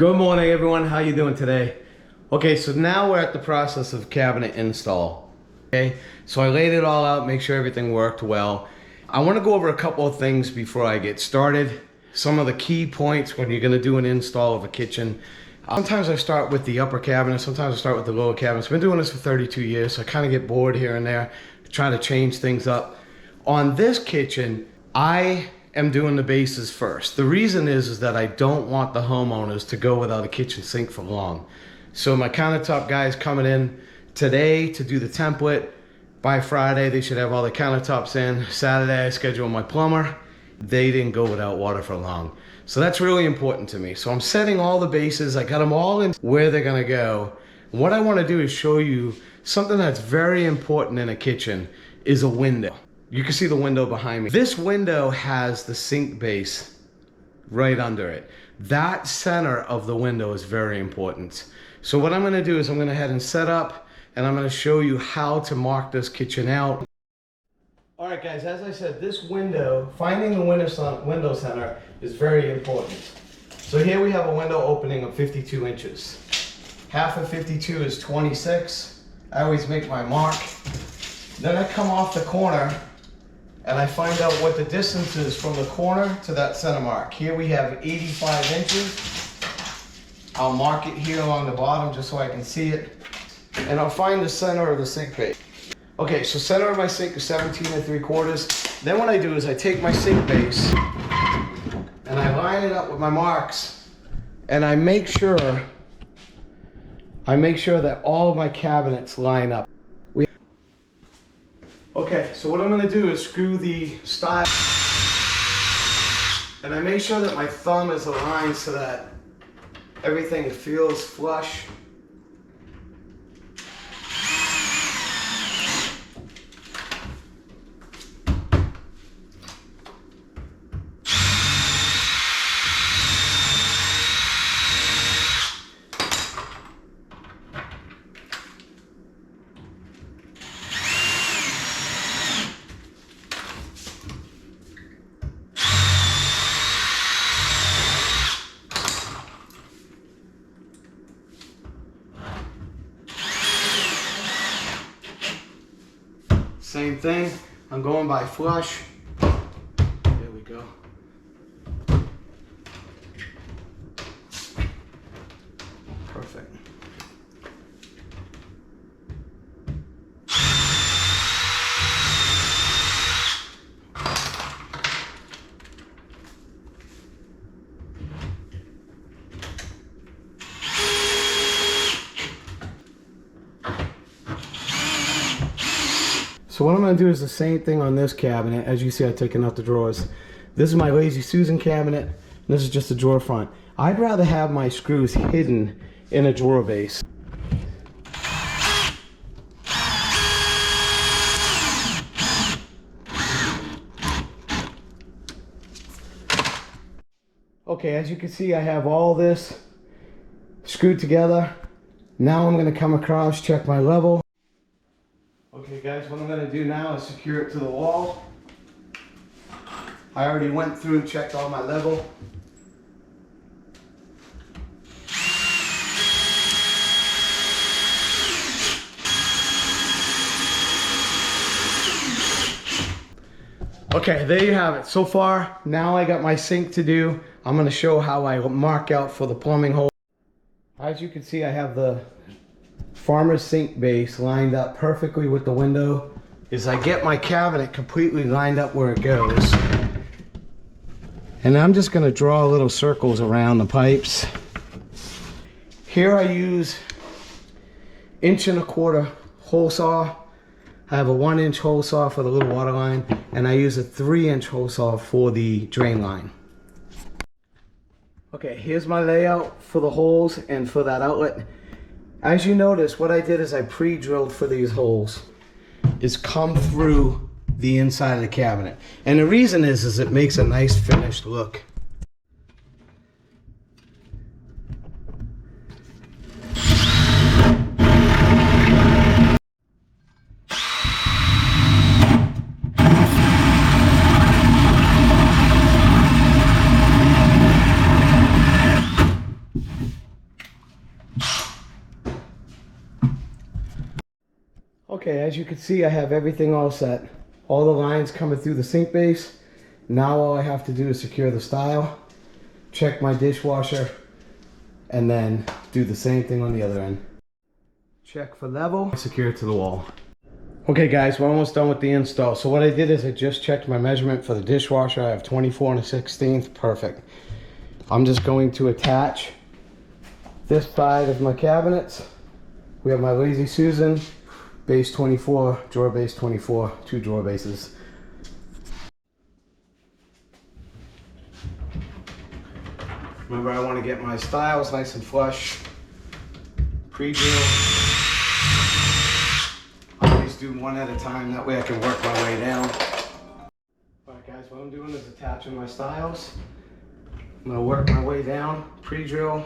Good morning, everyone. How you doing today? Okay, so now we're at the process of cabinet install. Okay, so I laid it all out, make sure everything worked well. I want to go over a couple of things before I get started. Some of the key points when you're going to do an install of a kitchen. Sometimes I start with the upper cabinet, sometimes I start with the lower cabinets. I've been doing this for 32 years, so I kind of get bored here and there, try to change things up. On this kitchen, I am doing the bases first. The reason is that I don't want the homeowners to go without a kitchen sink for long. So my countertop guys coming in today to do the template. By Friday, they should have all the countertops in. Saturday, I schedule my plumber. They didn't go without water for long. So that's really important to me. So I'm setting all the bases. I got them all in where they're gonna go. And what I wanna do is show you something that's very important in a kitchen is a window. You can see the window behind me. This window has the sink base right under it. That center of the window is very important. So what I'm gonna do is I'm gonna head and set up, and I'm gonna show you how to mark this kitchen out. All right, guys, as I said, this window, finding the window center is very important. So here we have a window opening of 52 inches. Half of 52 is 26. I always make my mark. Then I come off the corner and I find out what the distance is from the corner to that center mark. Here we have 85 inches. I'll mark it here along the bottom just so I can see it. And I'll find the center of the sink base. Okay, so center of my sink is 17 3/4. Then what I do is I take my sink base and I line it up with my marks, and I make sure that all of my cabinets line up. Okay, so what I'm gonna do is screw the stile, and I make sure that my thumb is aligned so that everything feels flush. Same thing, I'm going by flush. There we go. Perfect. So what I'm going to do is the same thing on this cabinet. As you see, I've taken out the drawers. This is my Lazy Susan cabinet, and this is just a drawer front. I'd rather have my screws hidden in a drawer base. Okay, as you can see, I have all this screwed together. Now I'm going to come across, check my level. Okay guys, what I'm going to do now is secure it to the wall. I already went through and checked all my level. Okay, there you have it. So far, now I got my sink to do. I'm going to show how I mark out for the plumbing hole. As you can see, I have the farmer's sink base lined up perfectly with the window. Is I get my cabinet completely lined up where it goes, and I'm just going to draw little circles around the pipes. Here I use 1.25" hole saw. I have a 1-inch hole saw for the little water line, and I use a 3-inch hole saw for the drain line. Okay, here's my layout for the holes and for that outlet. As you notice, what I did is I pre-drilled for these holes. Is come through the inside of the cabinet. And the reason is it makes a nice finished look. Okay, as you can see, I have everything all set. All the lines coming through the sink base. Now all I have to do is secure the stile, check my dishwasher, and then do the same thing on the other end. Check for level, secure it to the wall. Okay guys, we're almost done with the install. So what I did is I just checked my measurement for the dishwasher. I have 24 1/16, perfect. I'm just going to attach this side of my cabinets. We have my Lazy Susan, base 24, drawer base 24, 2 drawer bases. Remember, I want to get my stiles nice and flush. Pre-drill. I always do one at a time, that way I can work my way down. Alright guys, what I'm doing is attaching my stiles. I'm going to work my way down, pre-drill.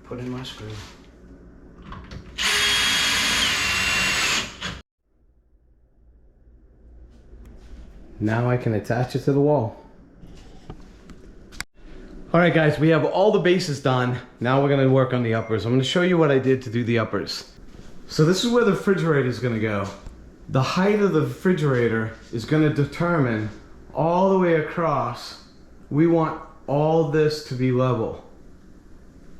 Put in my screw. Now I can attach it to the wall. Alright guys, we have all the bases done. Now we're going to work on the uppers. I'm going to show you what I did to do the uppers. So this is where the refrigerator is going to go. The height of the refrigerator is going to determine all the way across. We want all this to be level.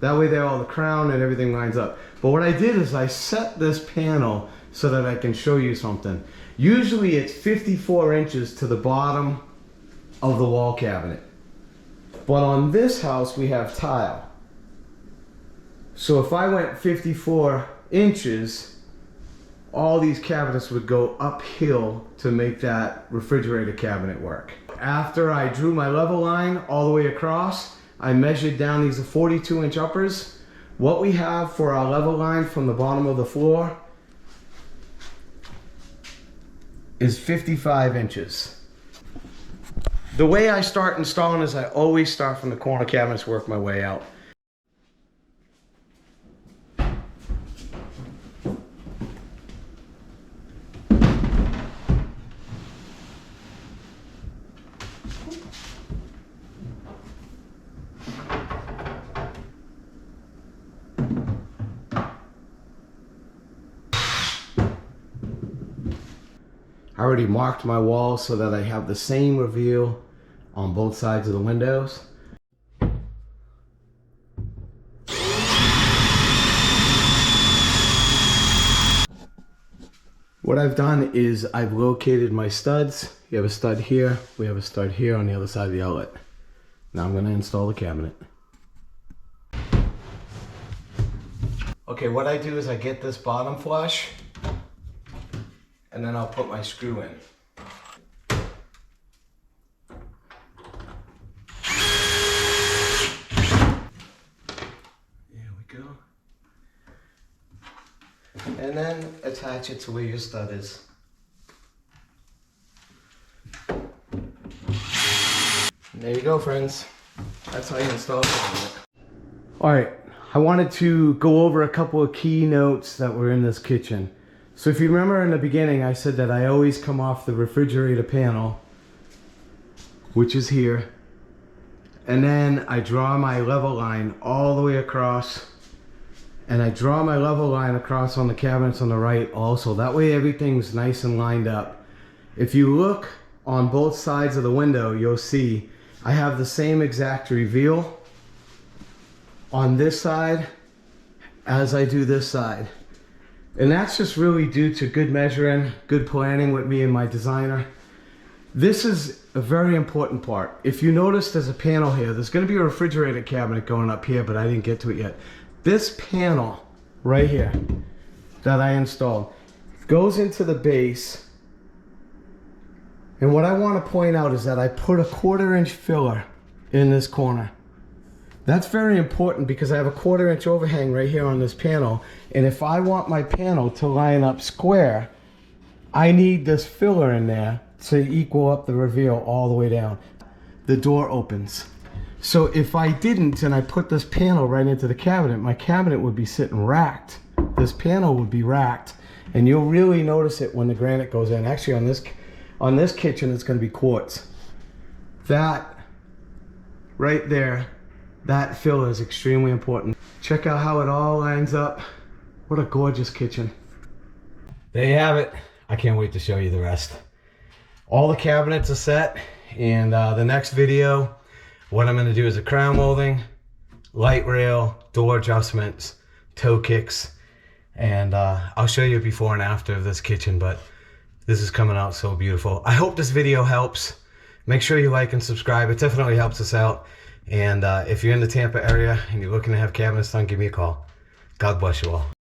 That way there all the crown and everything lines up. But what I did is I set this panel so that I can show you something. Usually it's 54 inches to the bottom of the wall cabinet. But on this house we have tile. So if I went 54 inches, all these cabinets would go uphill to make that refrigerator cabinet work. After I drew my level line all the way across, I measured down, these are 42-inch uppers. What we have for our level line from the bottom of the floor is 55 inches. The way I start installing is I always start from the corner cabinets, work my way out. I already marked my walls so that I have the same reveal on both sides of the windows. What I've done is I've located my studs. You have a stud here, we have a stud here on the other side of the outlet. Now I'm going to install the cabinet. Okay, what I do is I get this bottom flush, and then I'll put my screw in. There we go. And then attach it to where your stud is. And there you go, friends. That's how you install it. Alright, I wanted to go over a couple of key notes that were in this kitchen. So if you remember in the beginning, I said that I always come off the refrigerator panel, which is here, and then I draw my level line all the way across, and I draw my level line across on the cabinets on the right also. That way everything's nice and lined up. If you look on both sides of the window, you'll see I have the same exact reveal on this side as I do this side. And that's just really due to good measuring, good planning with me and my designer. This is a very important part. If you notice there's a panel here, there's going to be a refrigerator cabinet going up here, but I didn't get to it yet. This panel right here that I installed goes into the base. And what I want to point out is that I put a 1/4-inch filler in this corner. That's very important because I have a 1/4-inch overhang right here on this panel. And if I want my panel to line up square, I need this filler in there to equal up the reveal all the way down. The door opens. So if I didn't and I put this panel right into the cabinet, my cabinet would be sitting racked. This panel would be racked. And you'll really notice it when the granite goes in. Actually on this kitchen it's going to be quartz. That right there That fill is extremely important. Check out how it all lines up. What a gorgeous kitchen. There you have it. I can't wait to show you the rest. All the cabinets are set, and the next video, what I'm going to do is a crown molding, light rail, door adjustments, toe kicks, and I'll show you before and after of this kitchen, but this is coming out so beautiful. I hope this video helps. Make sure you like and subscribe. It definitely helps us out. And if you're in the Tampa area and you're looking to have cabinets done, give me a call. God bless you all.